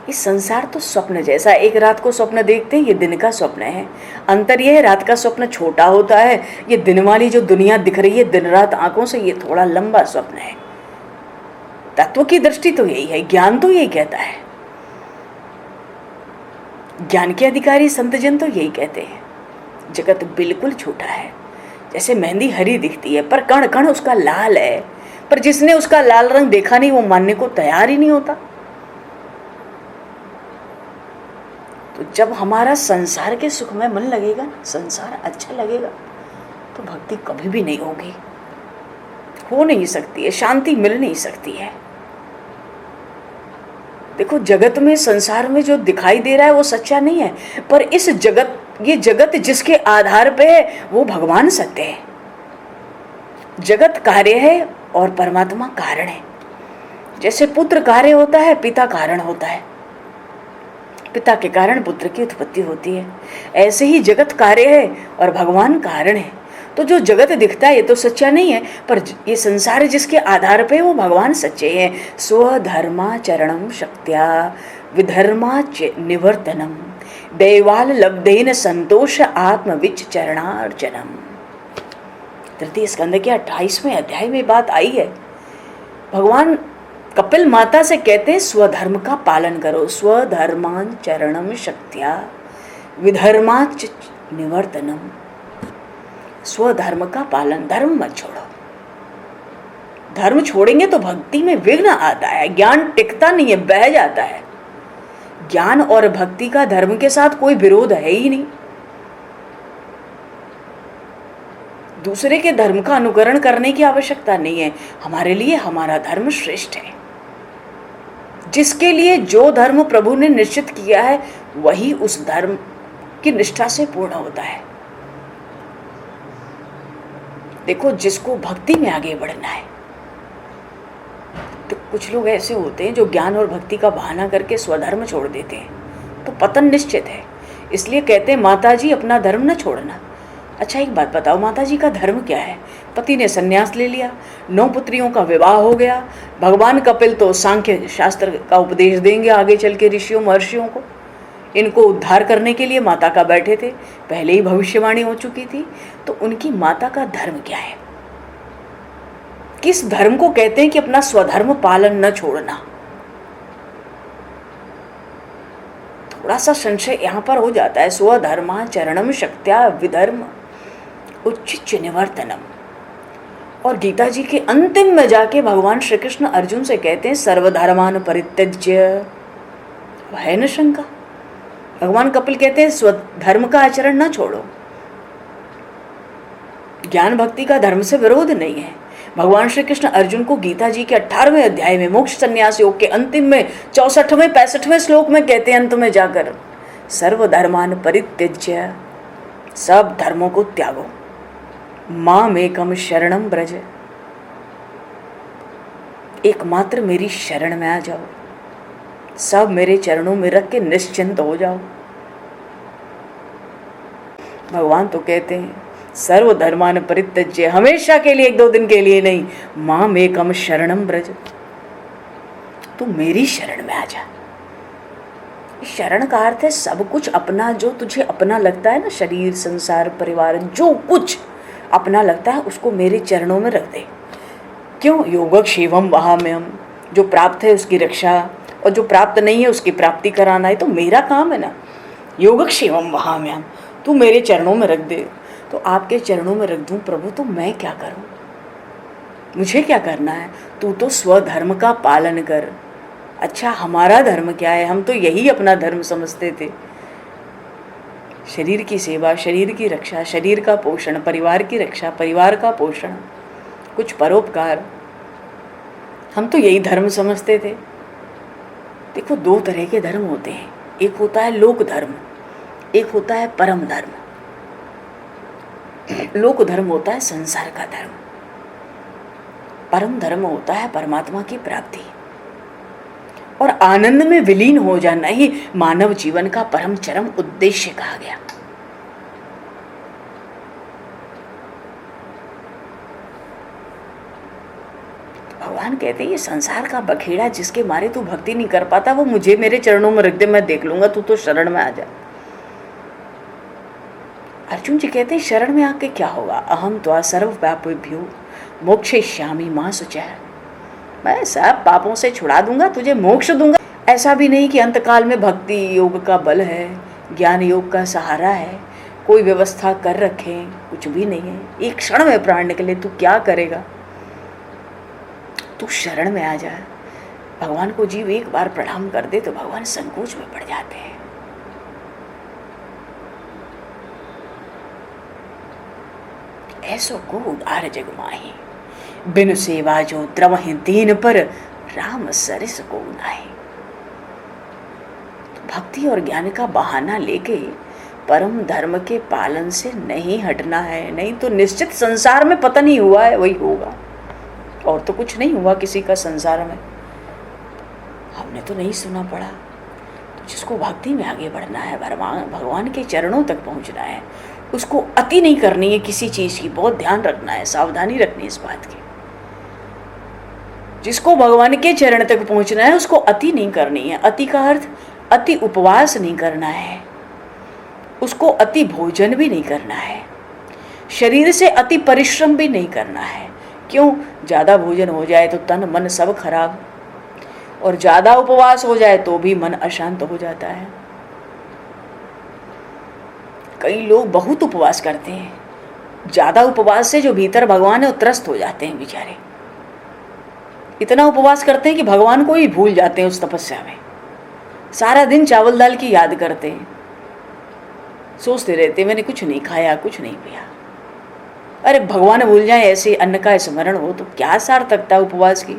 A: इस संसार तो स्वप्न जैसा, एक रात को स्वप्न देखते हैं, ये दिन का स्वप्न है। अंतर यह है, रात का स्वप्न छोटा होता है, ये दिन वाली जो दुनिया दिख रही है दिन रात आंखों से, ये थोड़ा लंबा स्वप्न है। तत्व की दृष्टि तो यही है, ज्ञान तो यही कहता है। ज्ञान के अधिकारी संत जन तो यही कहते हैं, जगत बिल्कुल छोटा है। जैसे मेहंदी हरी दिखती है पर कण कण उसका लाल है, पर जिसने उसका लाल रंग देखा नहीं वो मानने को तैयार ही नहीं होता। तो जब हमारा संसार के सुख में मन लगेगा, संसार अच्छा लगेगा, तो भक्ति कभी भी नहीं होगी, हो नहीं सकती है, शांति मिल नहीं सकती है। देखो, जगत में संसार में जो दिखाई दे रहा है वो सच्चा नहीं है, पर इस जगत, ये जगत जिसके आधार पे है वो भगवान सत्य है। जगत कार्य है और परमात्मा कारण है। जैसे पुत्र कार्य होता है, पिता कारण होता है, पिता के कारण पुत्र की उत्पत्ति होती है। ऐसे ही जगत कार्य है और भगवान कारण है। तो जो जगत दिखता है ये तो सच्चा नहीं है, पर ये संसार जिसके आधार पे वो भगवान सच्चे हैं। स्वधर्माचरणम शक्त्या विधर्मा निवर्तनम दैवाल लब्धेन संतोष आत्मविच चरणार्चनम। तृतीय स्कंद के 28वें अध्याय में बात आई है। भगवान कपिल माता से कहते हैं, स्वधर्म का पालन करो। स्वधर्माचरणम शक्त्या विधर्माच निवर्तनम। स्वधर्म का पालन, धर्म मत छोड़ो। धर्म छोड़ेंगे तो भक्ति में विघ्न आता है, ज्ञान टिकता नहीं है, बह जाता है। ज्ञान और भक्ति का धर्म के साथ कोई विरोध है ही नहीं। दूसरे के धर्म का अनुकरण करने की आवश्यकता नहीं है। हमारे लिए हमारा धर्म श्रेष्ठ है। जिसके लिए जो धर्म प्रभु ने निश्चित किया है वही उस धर्म की निष्ठा से पूर्ण होता है। देखो, जिसको भक्ति में आगे बढ़ना है, तो कुछ लोग ऐसे होते हैं जो ज्ञान और भक्ति का बहाना करके स्वधर्म छोड़ देते हैं, तो पतन निश्चित है। इसलिए कहते हैं, माता जी अपना धर्म न छोड़ना। अच्छा, एक बात बताओ, माता जी का धर्म क्या है? पति ने संन्यास ले लिया, 9 पुत्रियों का विवाह हो गया। भगवान कपिल तो सांख्य शास्त्र का उपदेश देंगे आगे चल के ऋषियों महर्षियों को। इनको उद्धार करने के लिए माता का बैठे थे, पहले ही भविष्यवाणी हो चुकी थी। तो उनकी माता का धर्म क्या है? किस धर्म को कहते हैं कि अपना स्वधर्म पालन न छोड़ना? थोड़ा सा संशय यहाँ पर हो जाता है। स्वधर्माचरणम शक्त्या विधर्म उच्च निवर्तनम। और गीता जी के अंतिम में जाके भगवान श्री कृष्ण अर्जुन से कहते हैं, सर्वधर्मान परित्यज्य है न शंका। भगवान कपिल कहते हैं, स्वधर्म का आचरण न छोड़ो। ज्ञान भक्ति का धर्म से विरोध नहीं है। भगवान श्री कृष्ण अर्जुन को गीता जी के 18वें अध्याय में मोक्ष संन्यास योग के अंतिम में 64वें 65वें श्लोक में कहते हैं, अंत में जाकर सर्वधर्मान परित्यज्य, सब धर्मों को त्यागो, मामेकम शरणम ब्रज, एकमात्र मेरी शरण में आ जाओ, सब मेरे चरणों में रख के निश्चिंत हो जाओ। भगवान तो कहते हैं सर्वधर्मान परित्यज्य, हमेशा के लिए, 1-2 दिन के लिए नहीं, मामेकम शरणम ब्रज, तू मेरी शरण में आ जा। शरण का अर्थ है सब कुछ अपना, जो तुझे अपना लगता है ना, शरीर, संसार, परिवार, जो कुछ अपना लगता है उसको मेरे चरणों में रख दे। क्यों? योगक्षेमम वहाम्यहम्, जो प्राप्त है उसकी रक्षा, और जो प्राप्त नहीं है उसकी प्राप्ति कराना है तो मेरा काम है ना। योगक्षेमम वहाम्यहम्, तू मेरे चरणों में रख दे। तो आपके चरणों में रख दूं प्रभु, तो मैं क्या करूं? मुझे क्या करना है? तू तो स्वधर्म का पालन कर। अच्छा, हमारा धर्म क्या है? हम तो यही अपना धर्म समझते थे, शरीर की सेवा, शरीर की रक्षा, शरीर का पोषण, परिवार की रक्षा, परिवार का पोषण, कुछ परोपकार, हम तो यही धर्म समझते थे। देखो, 2 तरह के धर्म होते हैं, एक होता है लोक धर्म, एक होता है परम धर्म। लोक धर्म होता है संसार का धर्म, परम धर्म होता है परमात्मा की प्राप्ति और आनंद में विलीन हो जाना ही मानव जीवन का परम चरम उद्देश्य कहा गया। भगवान कहते हैं ये संसार का बखेड़ा जिसके मारे तू भक्ति नहीं कर पाता, वो मुझे मेरे चरणों में रख दे, मैं देख लूंगा, तू तो शरण में आ जा। अर्जुन जी कहते हैं शरण में आके क्या होगा? अहम त्वा सर्वपापेभ्यो मोक्षयिष्यामि मा शुचः, मैं सब पापों से छुड़ा दूंगा, तुझे मोक्ष दूंगा। ऐसा भी नहीं कि अंतकाल में भक्ति योग का बल है, ज्ञान योग का सहारा है, कोई व्यवस्था कर रखे, कुछ भी नहीं है। एक क्षण में प्राण निकले, तू क्या करेगा? तू शरण में आ जा। भगवान को जीव एक बार प्रणाम कर दे तो भगवान संकोच में पड़ जाते हैं। ऐसो को उदार जग माही, बिन सेवा जो द्रवहि दीन पर, राम सरिस को नाहि। तो भक्ति और ज्ञान का बहाना लेके परम धर्म के पालन से नहीं हटना है, नहीं तो निश्चित संसार में पतन ही हुआ है, वही होगा, और तो कुछ नहीं हुआ किसी का संसार में। हमने तो नहीं सुना पड़ा। तो जिसको भक्ति में आगे बढ़ना है, भगवान के चरणों तक पहुंचना है, उसको अति नहीं करनी है किसी चीज की, बहुत ध्यान रखना है, सावधानी रखनी है इस बात की। जिसको भगवान के चरण तक पहुंचना है उसको अति नहीं करनी है। अति का अर्थ अति उपवास नहीं करना है, उसको अति भोजन भी नहीं करना है, शरीर से अति परिश्रम भी नहीं करना है। क्यों? ज़्यादा भोजन हो जाए तो तन मन सब खराब, और ज़्यादा उपवास हो जाए तो भी मन अशांत हो जाता है। कई लोग बहुत उपवास करते हैं, ज़्यादा उपवास से जो भीतर भगवान है वो त्रस्त हो जाते हैं बेचारे। इतना उपवास करते हैं कि भगवान को ही भूल जाते हैं उस तपस्या में। सारा दिन चावल दाल की याद करते हैं, सोचते रहते मैंने कुछ नहीं खाया, कुछ नहीं पिया। अरे भगवान भूल जाए, ऐसे अन्न का स्मरण हो तो क्या सार्थकता उपवास की।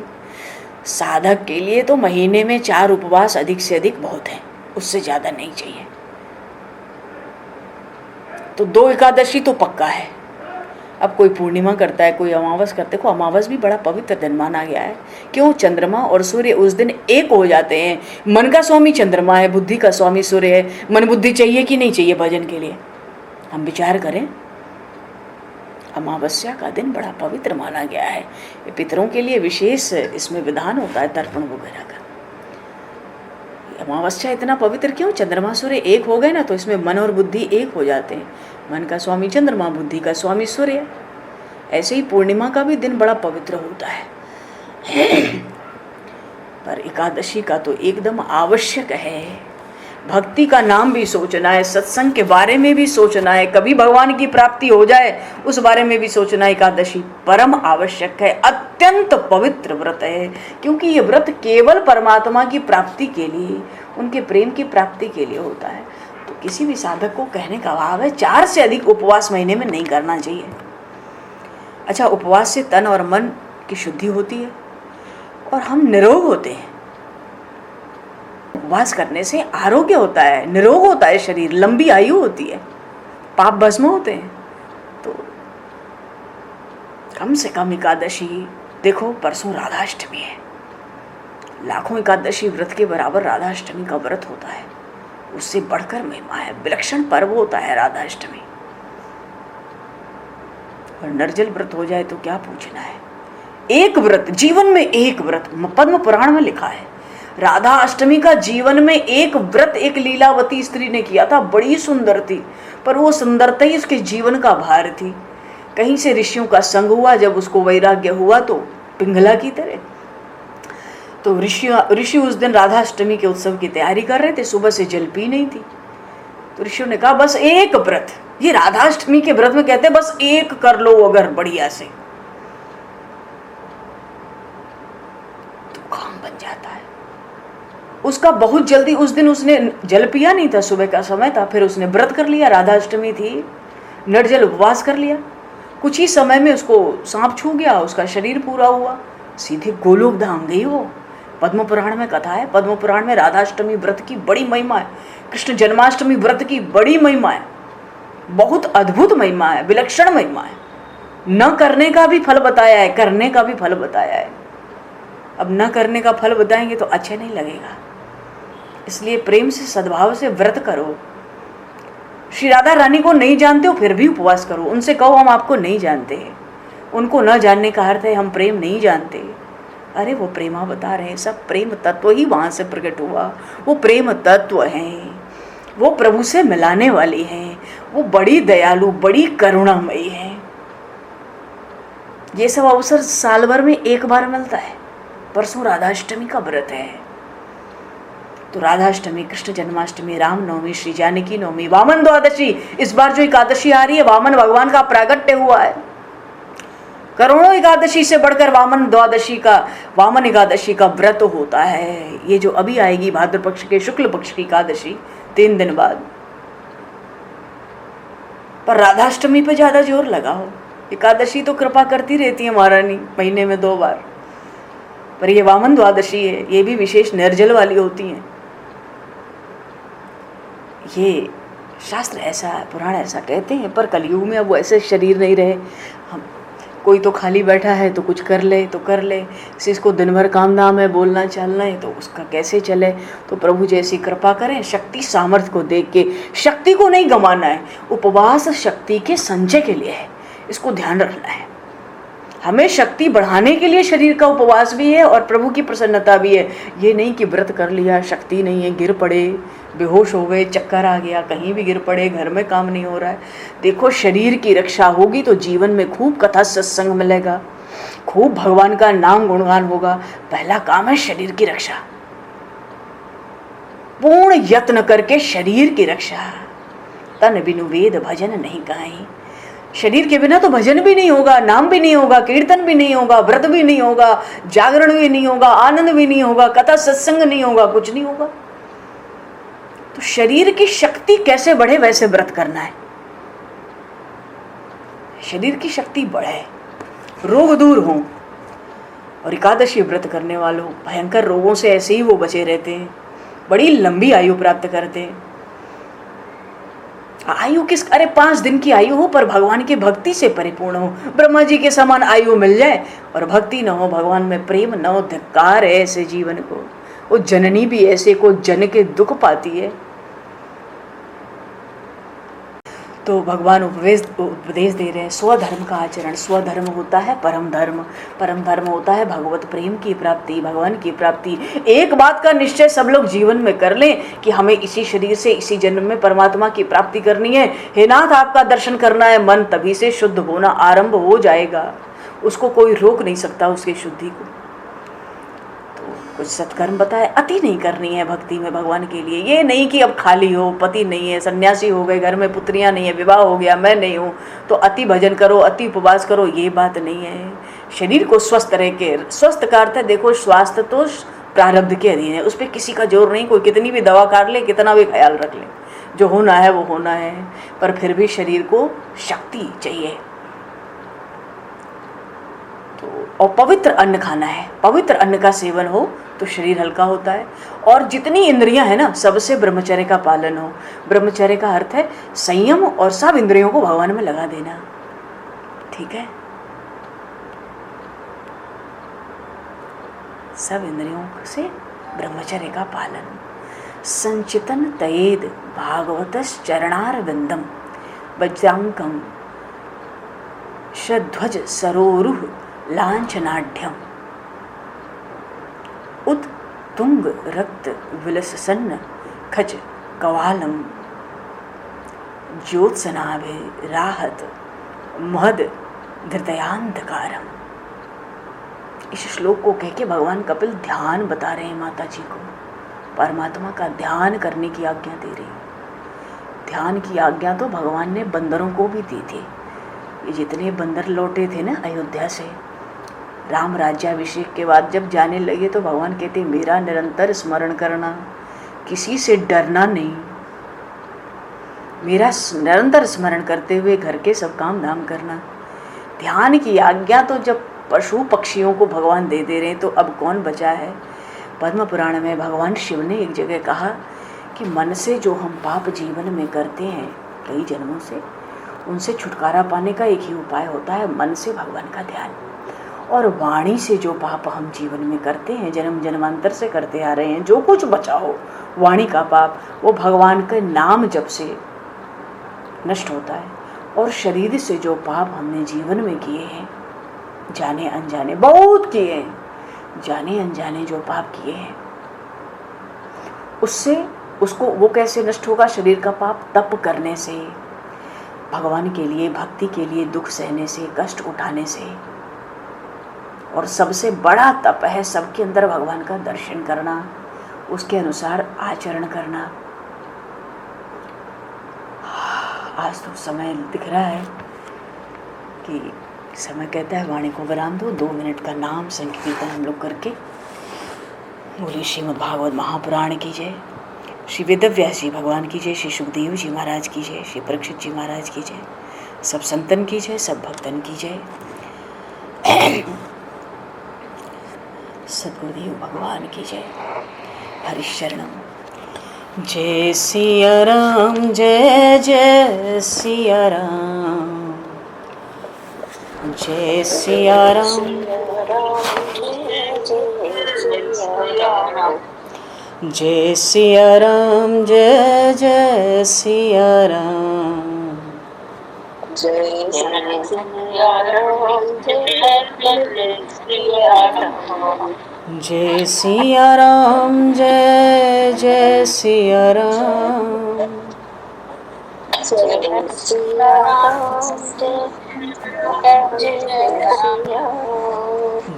A: साधक के लिए तो महीने में 4 उपवास अधिक से अधिक बहुत है, उससे ज़्यादा नहीं चाहिए। तो 2 एकादशी तो पक्का है। अब कोई पूर्णिमा करता है, कोई अमावस करते को, अमावस भी बड़ा पवित्र दिन माना गया है। क्यों? चंद्रमा और सूर्य उस दिन एक हो जाते हैं। मन का स्वामी चंद्रमा है, बुद्धि का स्वामी सूर्य है। मन बुद्धि चाहिए कि नहीं चाहिए भजन के लिए? हम विचार करें। अमावस्या का दिन बड़ा पवित्र माना गया है। पितरों के लिए विशेष इसमें विधान होता है तर्पण वगैरह का। अमावस्या इतना पवित्र क्यों? चंद्रमा सूर्य एक हो गए ना, तो इसमें मन और बुद्धि एक हो जाते हैं। मन का स्वामी चंद्रमा, बुद्धि का स्वामी सूर्य। ऐसे ही पूर्णिमा का भी दिन बड़ा पवित्र होता है। पर एकादशी का तो एकदम आवश्यक है। भक्ति का नाम भी सोचना है, सत्संग के बारे में भी सोचना है, कभी भगवान की प्राप्ति हो जाए उस बारे में भी सोचना है। एकादशी परम आवश्यक है, अत्यंत पवित्र व्रत है, क्योंकि ये व्रत केवल परमात्मा की प्राप्ति के लिए, उनके प्रेम की प्राप्ति के लिए होता है। तो किसी भी साधक को कहने का भाव है 4 से अधिक उपवास महीने में नहीं करना चाहिए। अच्छा, उपवास से तन और मन की शुद्धि होती है और हम निरोग होते हैं। उपवास करने से आरोग्य होता है, निरोग होता है शरीर, लंबी आयु होती है, पाप भस्म होते हैं। तो कम से कम एकादशी, देखो परसों राधाष्टमी है, लाखों एकादशी व्रत के बराबर राधाष्टमी का व्रत होता है, उससे बढ़कर महिमा है, विलक्षण पर्व होता है राधाष्टमी। और निर्जल व्रत हो जाए तो क्या पूछना है। एक व्रत, जीवन में एक व्रत, पद्म पुराण में लिखा है राधा अष्टमी का जीवन में एक व्रत एक लीलावती स्त्री ने किया था, बड़ी सुंदर थी, पर वो सुंदरता ही उसके जीवन का भार थी। कहीं से ऋषियों का संग हुआ, जब उसको वैराग्य हुआ तो पिंगला की तरह। तो ऋषि उस दिन राधा अष्टमी के उत्सव की तैयारी कर रहे थे, सुबह से जल पी नहीं थी। तो ऋषियों ने कहा बस एक व्रत, ये राधाष्टमी के व्रत में कहते हैं बस एक कर लो अगर बढ़िया से, तो काम बन जाता है उसका बहुत जल्दी। उस दिन उसने जल पिया नहीं था, सुबह का समय था, फिर उसने व्रत कर लिया, राधाष्टमी थी, निर्जल उपवास कर लिया। कुछ ही समय में उसको सांप छू गया, उसका शरीर पूरा हुआ, सीधे गोलोक धाम गई वो। पद्म पुराण में कथा है, पद्म पुराण में राधाष्टमी व्रत की बड़ी महिमा है, कृष्ण जन्माष्टमी व्रत की बड़ी महिमा है, बहुत अद्भुत महिमा है, विलक्षण महिमा है। न करने का भी फल बताया है, करने का भी फल बताया है। अब न करने का फल बताएंगे तो अच्छा नहीं लगेगा, इसलिए प्रेम से सद्भाव से व्रत करो। श्री राधा रानी को नहीं जानते हो फिर भी उपवास करो, उनसे कहो हम आपको नहीं जानते। उनको न जानने का अर्थ है हम प्रेम नहीं जानते। अरे वो प्रेमा बता रहे हैं, सब प्रेम तत्व ही वहाँ से प्रकट हुआ, वो प्रेम तत्व हैं, वो प्रभु से मिलाने वाली हैं, वो बड़ी दयालु बड़ी करुणामयी हैं। ये सब अवसर साल भर में एक बार मिलता है। परसों राधाष्टमी का व्रत है, तो राधाष्टमी, कृष्ण जन्माष्टमी, रामनवमी, श्री जानकी नवमी, वामन द्वादशी, इस बार जो एकादशी आ रही है वामन भगवान का प्रागट्य हुआ है। करोड़ों एकादशी से बढ़कर वामन एकादशी का व्रत होता है। ये जो अभी आएगी भाद्र पक्ष के शुक्ल पक्ष की एकादशी 3 दिन बाद, पर राधाष्टमी पे ज्यादा जोर लगाओ। एकादशी तो कृपा करती रहती है महारानी महीने में 2 बार, पर ये वामन द्वादशी है, ये भी विशेष निर्जल वाली होती हैं। ये शास्त्र ऐसा, पुराण ऐसा कहते हैं, पर कलयुग में अब वो ऐसे शरीर नहीं रहे। हम कोई तो खाली बैठा है तो कुछ कर ले तो कर ले, जिसको दिन भर काम धाम है, बोलना चलना है, तो उसका कैसे चले। तो प्रभु जैसी कृपा करें, शक्ति सामर्थ्य को देख के, शक्ति को नहीं गंवाना है। उपवास शक्ति के संचय के लिए है, इसको ध्यान रखना है। हमें शक्ति बढ़ाने के लिए शरीर का उपवास भी है और प्रभु की प्रसन्नता भी है। ये नहीं कि व्रत कर लिया, शक्ति नहीं है, गिर पड़े, बेहोश हो गए, चक्कर आ गया, कहीं भी गिर पड़े, घर में काम नहीं हो रहा है। देखो शरीर की रक्षा होगी तो जीवन में खूब कथा सत्संग मिलेगा, खूब भगवान का नाम गुणगान होगा। पहला काम है शरीर की रक्षा, पूर्ण यत्न करके शरीर की रक्षा। तन बिनु वेद भजन नहीं गाई, शरीर के बिना तो भजन भी नहीं होगा, नाम भी नहीं होगा, कीर्तन भी नहीं होगा, व्रत भी नहीं होगा, जागरण भी नहीं होगा, आनंद भी नहीं होगा, कथा सत्संग नहीं होगा, कुछ नहीं होगा। तो शरीर की शक्ति कैसे बढ़े, वैसे व्रत करना है। शरीर की शक्ति बढ़े, रोग दूर हों। और एकादशी व्रत करने वालों, भयंकर रोगों से ऐसे ही वो बचे रहते हैं, बड़ी लंबी आयु प्राप्त करते हैं। आयु किस, अरे 5 दिन की आयु हो पर भगवान की भक्ति से परिपूर्ण हो। ब्रह्मा जी के समान आयु मिल जाए और भक्ति न हो, भगवान में प्रेम न हो, धिक्कार है ऐसे जीवन को। वो जननी भी ऐसे को जन के दुख पाती है। तो भगवान उपदेश दे रहे हैं, स्वधर्म का आचरण। स्वधर्म होता है परम धर्म, परम धर्म होता है भगवत प्रेम की प्राप्ति, भगवान की प्राप्ति। एक बात का निश्चय सब लोग जीवन में कर लें कि हमें इसी शरीर से इसी जन्म में परमात्मा की प्राप्ति करनी है। हे नाथ, आपका दर्शन करना है, मन तभी से शुद्ध होना आरंभ हो जाएगा। उसको कोई रोक नहीं सकता, उसकी शुद्धि को। कुछ सत्कर्म बताए, अति नहीं करनी है भक्ति में भगवान के लिए। ये नहीं कि अब खाली हो, पति नहीं है, सन्यासी हो गए, घर में पुत्रियां नहीं है, विवाह हो गया, मैं नहीं हूँ तो अति भजन करो, अति उपवास करो, ये बात नहीं है। शरीर को स्वस्थ रह के, स्वस्थ का अर्थ है, देखो स्वास्थ्य तो प्रारब्ध के अधीन है, उस पर किसी का जोर नहीं। कोई कितनी भी दवा काट ले, कितना भी ख्याल रख ले, जो होना है वो होना है, पर फिर भी शरीर को शक्ति चाहिए। तो और पवित्र अन्न खाना है, पवित्र अन्न का सेवन हो तो शरीर हल्का होता है। और जितनी इंद्रियां हैं ना, सबसे ब्रह्मचर्य का पालन हो। ब्रह्मचर्य का अर्थ है संयम और सब इंद्रियों को भगवान में लगा देना, ठीक है। सब इंद्रियों से ब्रह्मचर्य का पालन। संचितन तयेद भागवतस चरणारविंदम वज्रांकम शध्वज सरोरुह लांछनाढ्यम उत तुंग रक्त विलसन्न खच कवालम ज्योत्सनाभे राहत महद धृतयांधकारम। इस श्लोक को कह के भगवान कपिल ध्यान बता रहे हैं माता जी को, परमात्मा का ध्यान करने की आज्ञा दे रहे हैं। ध्यान की आज्ञा तो भगवान ने बंदरों को भी दी थी। ये जितने बंदर लौटे थे ना अयोध्या से, राम राज्याभिषेक के बाद जब जाने लगे तो भगवान कहते मेरा निरंतर स्मरण करना, किसी से डरना नहीं, मेरा निरंतर स्मरण करते हुए घर के सब काम धाम करना। ध्यान की आज्ञा तो जब पशु पक्षियों को भगवान दे रहे हैं तो अब कौन बचा है। पद्म पुराण में भगवान शिव ने एक जगह कहा कि मन से जो हम पाप जीवन में करते हैं कई जन्मों से, उनसे छुटकारा पाने का एक ही उपाय होता है मन से भगवान का ध्यान। और वाणी से जो पाप हम जीवन में करते हैं, जन्म जन्मांतर से करते आ रहे हैं, जो कुछ बचा हो वाणी का पाप, वो भगवान के नाम जप से नष्ट होता है। और शरीर से जो पाप हमने जीवन में किए हैं, जाने अनजाने बहुत किए हैं, जाने अनजाने जो पाप किए हैं, उससे उसको वो कैसे नष्ट होगा। शरीर का पाप तप करने से, भगवान के लिए भक्ति के लिए दुख सहने से, कष्ट उठाने से। और सबसे बड़ा तप है सबके अंदर भगवान का दर्शन करना, उसके अनुसार आचरण करना। आज तो समय दिख रहा है कि समय कहता है वाणी को विराम दो, 2 मिनट का नाम संकीर्तन हम लोग करके बोलिए श्रीमद् भागवत महापुराण की जय, श्री वेदव्यास जी भगवान की जय, श्री सुखदेव जी महाराज की जय, श्री परीक्षित जी महाराज की जय, सब संतन की जय, सब भक्तन की जय, सद्गुरुदेव भगवान की जय। हरिशरणम। जय सिया राम, जय जय सिया राम, जय सिया राम, जय सिया राम, जय जय सिया राम,
B: जय सिया राम, जय सिया राम,
A: जय सिया राम, जय जय सिया राम,
B: जय सिया राम,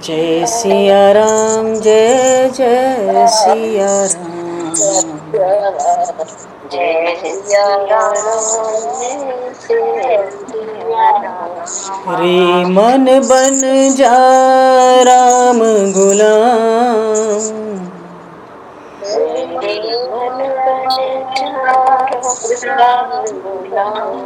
A: जय सिया राम, जय जय सिया राम,
B: जय सिया राम, जय सिया राम।
A: रे मन बन जा राम गुलाम,
B: रे मन बन जा राम गुलाम।